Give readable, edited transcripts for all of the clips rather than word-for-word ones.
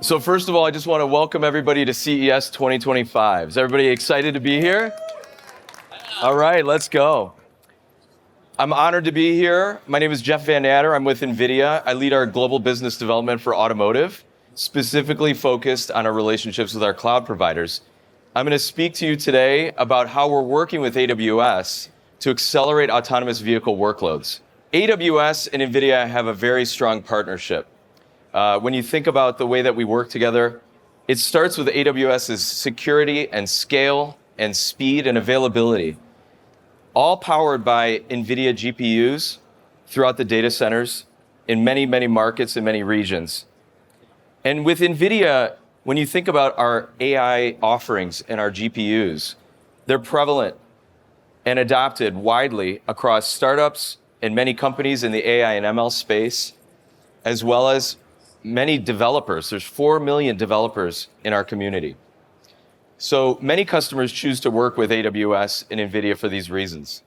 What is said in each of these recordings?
So first of all, I just want to welcome everybody to CES 2025. Is everybody excited to be here? All right, let's go. I'm honored to be here. My name is Jeff Van Natter. I'm with NVIDIA. I lead our global business development for automotive, specifically focused on our relationships with our cloud providers. I'm going to speak to you today about how we're working with AWS to accelerate autonomous vehicle workloads. AWS and NVIDIA have a very strong partnership. When you think about the way that we work together, it starts with AWS's security and scale and speed and availability, all powered by NVIDIA GPUs throughout the data centers in many, many markets and many regions. And with NVIDIA, when you think about our AI offerings and our GPUs, they're prevalent and adopted widely across startups and many companies in the AI and ML space, as well as many developers. There's 4 million developers in our community. So many customers choose to work with AWS and NVIDIA for these reasons.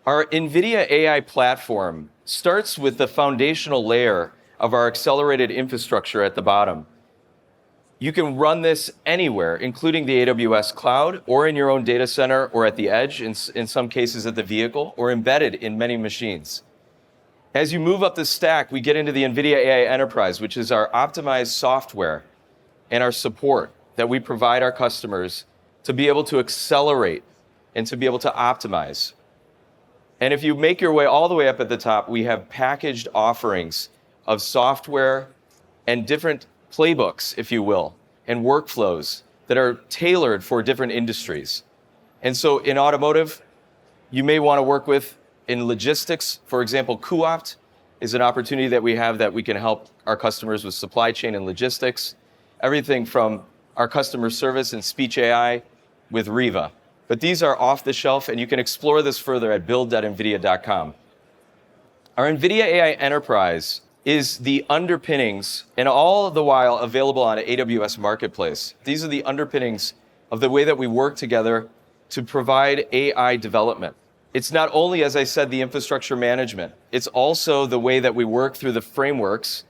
Our NVIDIA AI platform starts with the foundational layer of our accelerated infrastructure at the bottom. You can run this anywhere, including the AWS cloud, or in your own data center, or at the edge, in some cases at the vehicle, or embedded in many machines. As you move up the stack, we get into the NVIDIA AI Enterprise, which is our optimized software and our support that we provide our customers to be able to accelerate and to be able to optimize. And if you make your way all the way up at the top, we have packaged offerings of software and different playbooks, if you will, and workflows that are tailored for different industries. And so in automotive, you may want to work with, in logistics, for example, cuOpt is an opportunity that we have that we can help our customers with supply chain and logistics, everything from our customer service and speech AI with Riva. But these are off the shelf, and you can explore this further at build.nvidia.com. Our NVIDIA AI Enterprise is the underpinnings, and all the while available on AWS Marketplace. These are the underpinnings of the way that we work together to provide AI development. It's not only, as I said, the infrastructure management, it's also the way that we work through the frameworks.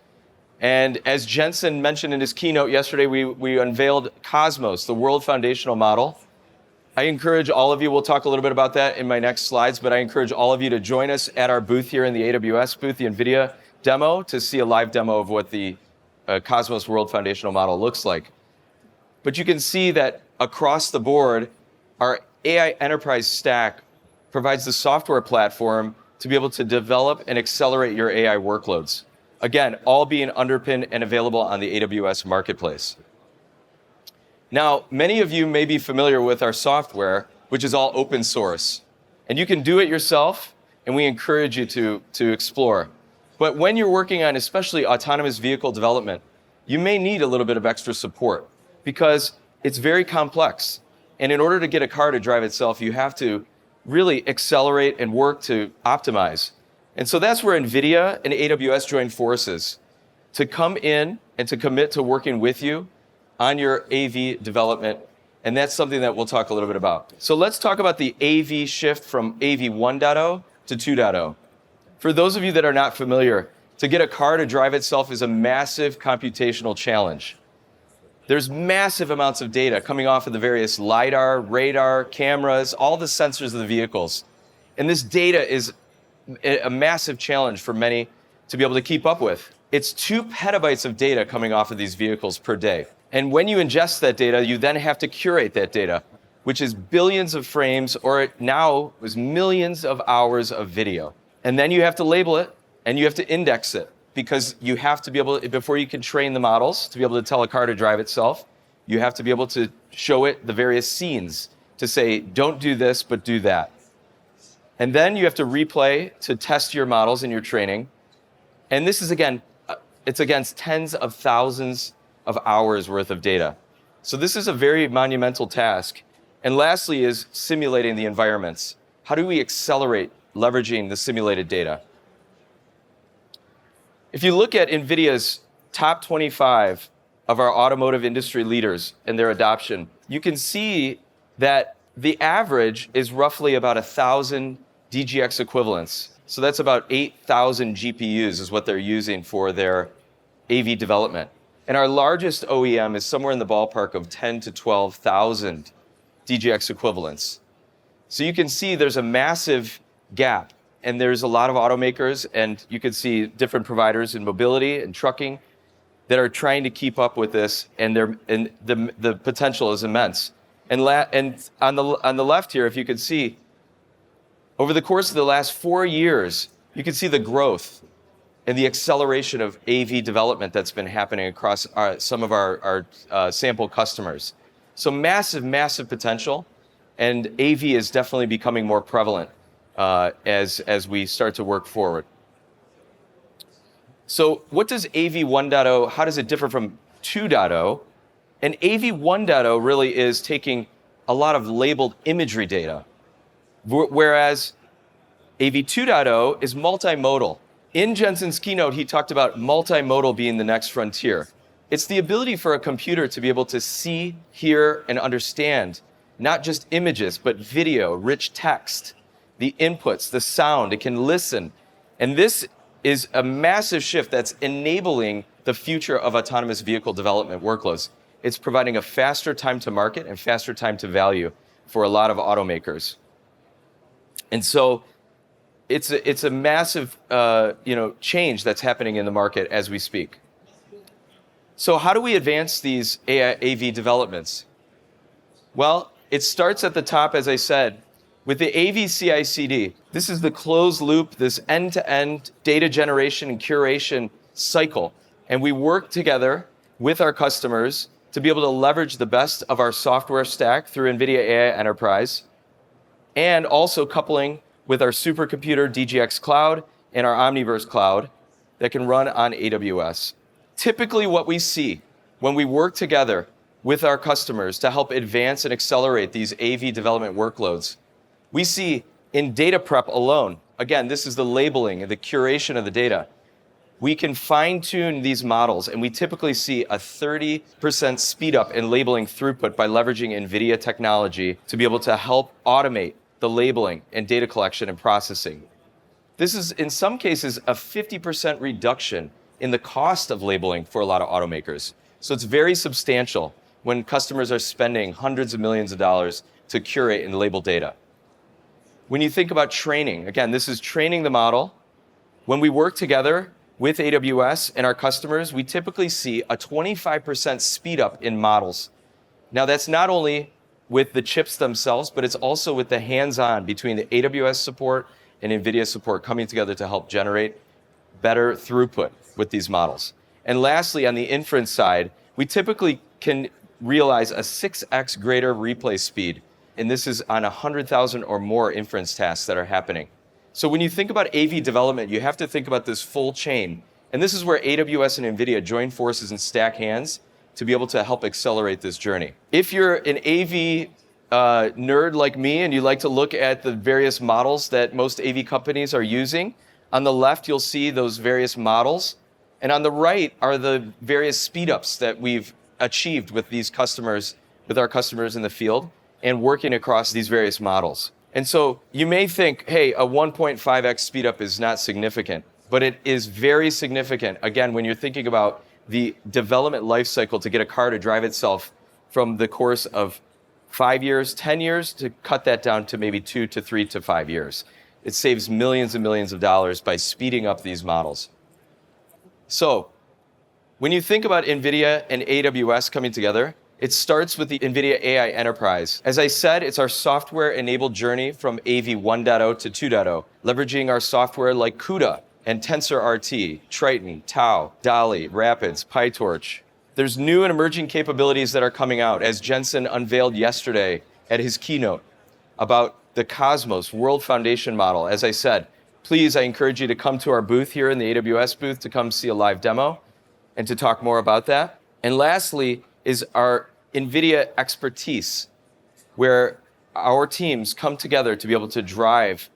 And as Jensen mentioned in his keynote yesterday, we unveiled Cosmos, the world foundational model. I encourage all of you, we'll talk a little bit about that in my next slides, but I encourage all of you to join us at our booth here in the AWS booth, the NVIDIA demo, to see a live demo of what the Cosmos world foundational model looks like. But you can see that across the board, our AI enterprise stack provides the software platform to be able to develop and accelerate your AI workloads. Again, all being underpinned and available on the AWS Marketplace. Now, many of you may be familiar with our software, which is all open source. And you can do it yourself, and we encourage you to explore. But when you're working on especially autonomous vehicle development, you may need a little bit of extra support because it's very complex. And in order to get a car to drive itself, you have to really accelerate and work to optimize. And so that's where NVIDIA and AWS join forces to come in and to commit to working with you on your AV development. And that's something that we'll talk a little bit about. So let's talk about the AV shift from AV 1.0 to 2.0. For those of you that are not familiar, to get a car to drive itself is a massive computational challenge. There's massive amounts of data coming off of the various LiDAR, radar, cameras, all the sensors of the vehicles. And this data is a massive challenge for many to be able to keep up with. It's 2 petabytes of data coming off of these vehicles per day. And when you ingest that data, you then have to curate that data, which is billions of frames, or now is millions of hours of video. And then you have to label it, and you have to index it. Because you have to be able to, before you can train the models to be able to tell a car to drive itself, you have to be able to show it the various scenes to say, don't do this, but do that. And then you have to replay to test your models in your training. And this is, again, it's against tens of thousands of hours worth of data. So this is a very monumental task. And lastly is simulating the environments. How do we accelerate leveraging the simulated data? If you look at NVIDIA's top 25 of our automotive industry leaders and their adoption, you can see that the average is roughly about 1,000 DGX equivalents. So that's about 8,000 GPUs is what they're using for their AV development. And our largest OEM is somewhere in the ballpark of 10 to 12,000 DGX equivalents. So you can see there's a massive gap, and there's a lot of automakers, and you can see different providers in mobility and trucking that are trying to keep up with this, and the potential is immense. And on the left here, if you can see, over the course of the last 4 years, you can see the growth and the acceleration of AV development that's been happening across some of our sample customers. So massive potential, and AV is definitely becoming more prevalent as we start to work forward. So what does AV 1.0, how does it differ from 2.0? And AV 1.0 really is taking a lot of labeled imagery data, whereas AV 2.0 is multimodal. In Jensen's keynote, he talked about multimodal being the next frontier. It's the ability for a computer to be able to see, hear, and understand not just images, but video, rich text, the inputs, the sound. It can listen. And this is a massive shift that's enabling the future of autonomous vehicle development workloads. It's providing a faster time to market and faster time to value for a lot of automakers. And so it's a massive change that's happening in the market as we speak. So how do we advance these AV developments? Well, it starts at the top, as I said, with the AV CI/CD. This is the closed loop, this end-to-end data generation and curation cycle. And we work together with our customers to be able to leverage the best of our software stack through NVIDIA AI Enterprise, and also coupling with our supercomputer DGX Cloud and our Omniverse Cloud that can run on AWS. Typically what we see when we work together with our customers to help advance and accelerate these AV development workloads, we see in data prep alone, again, this is the labeling and the curation of the data, we can fine-tune these models, and we typically see a 30% speed up in labeling throughput by leveraging NVIDIA technology to be able to help automate the labeling and data collection and processing. This is, in some cases, a 50% reduction in the cost of labeling for a lot of automakers. So it's very substantial when customers are spending hundreds of millions of dollars to curate and label data. When you think about training, again, this is training the model. When we work together with AWS and our customers, we typically see a 25% speed up in models. Now, that's not only with the chips themselves, but it's also with the hands-on between the AWS support and NVIDIA support coming together to help generate better throughput with these models. And lastly, on the inference side, we typically can realize a 6x greater replay speed. And this is on 100,000 or more inference tasks that are happening. So when you think about AV development, you have to think about this full chain. And this is where AWS and NVIDIA join forces and stack hands to be able to help accelerate this journey. If you're an AV nerd like me and you like to look at the various models that most AV companies are using, on the left you'll see those various models. And on the right are the various speed ups that we've achieved with these customers, with our customers in the field, and working across these various models. And so you may think, hey, a 1.5x speed up is not significant, but it is very significant. Again, when you're thinking about the development life cycle to get a car to drive itself from the course of 5 years, 10 years, to cut that down to maybe 2 to 3 to 5 years. It saves millions and millions of dollars by speeding up these models. So when you think about NVIDIA and AWS coming together, it starts with the NVIDIA AI Enterprise. As I said, it's our software-enabled journey from AV 1.0 to 2.0, leveraging our software like CUDA and TensorRT, Triton, Tau, DALI, Rapids, PyTorch. There's new and emerging capabilities that are coming out, as Jensen unveiled yesterday at his keynote about the Cosmos World Foundation model. As I said, please, I encourage you to come to our booth here in the AWS booth to come see a live demo and to talk more about that. And lastly is our NVIDIA expertise, where our teams come together to be able to drive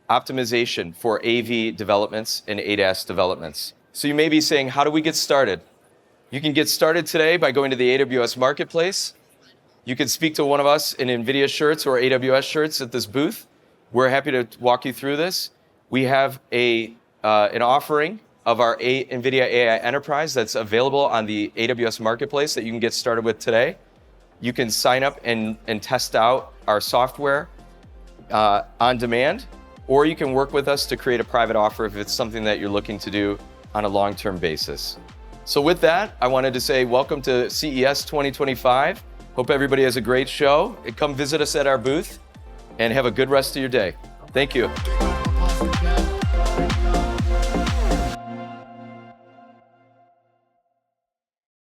optimization for AV developments and ADAS developments. So you may be saying, how do we get started? You can get started today by going to the AWS Marketplace. You can speak to one of us in NVIDIA shirts or AWS shirts at this booth. We're happy to walk you through this. We have an offering of our NVIDIA AI Enterprise that's available on the AWS Marketplace that you can get started with today. You can sign up and test out our software on demand, or you can work with us to create a private offer if it's something that you're looking to do on a long-term basis. So with that, I wanted to say welcome to CES 2025. Hope everybody has a great show. Come visit us at our booth and have a good rest of your day. Thank you.